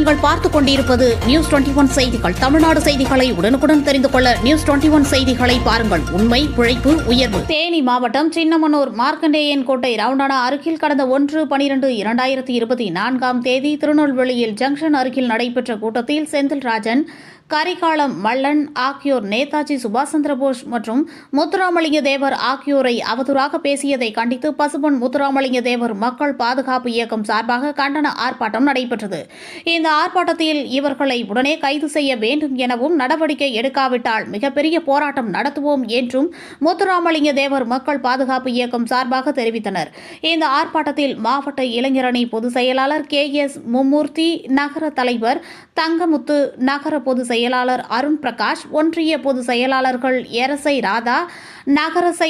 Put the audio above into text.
நீங்கள் பார்த்துக் கொண்டிருப்பது நியூஸ் 21 செய்திகள். தமிழ்நாடு செய்திகளை உடனுக்குடன் தெரிந்து கொள்ள நியூஸ் 21 செய்திகளை பாருங்கள். உண்மை, உழைப்பு, உயர்வு. தேனி மாவட்டம் சின்னமனூர் மார்க்கண்டேயன் கோட்டை ரவுண்டானா அருகில் கடந்த 1/12/2024 திருநெல்வேலியில் ஜங்ஷன் அருகில் நடைபெற்ற கூட்டத்தில் செந்தில்ராஜன், கரிகாலம் மல்லன் ஆகியோர் நேதாஜி சுபாஷ் சந்திரபோஸ் மற்றும் முத்துராமலிங்க தேவர் ஆகியோரை அவதூறாக பேசியதை கண்டித்து பசும்பொன் முத்துராமலிங்க தேவர் மக்கள் பாதுகாப்பு இயக்கம் சார்பாக கண்டன ஆர்ப்பாட்டம் நடைபெற்றது. இந்த ஆர்ப்பாட்டத்தில் இவர்களை உடனே கைது செய்ய வேண்டும் எனவும், நடவடிக்கை எடுக்காவிட்டால் மிகப்பெரிய போராட்டம் நடத்துவோம் என்றும் முத்துராமலிங்க தேவர் மக்கள் பாதுகாப்பு இயக்கம் சார்பாக தெரிவித்தனர். இந்த ஆர்ப்பாட்டத்தில் மாவட்ட இளைஞரணி பொதுச் செயலாளர் KS மும்மூர்த்தி, நகர தலைவர் தங்கமுத்து, நகர பொதுச் செயலாளர் அருண் பிரகாஷ், ஒன்றிய பொதுச் செயலாளர்கள் எரசை ராதா, நகர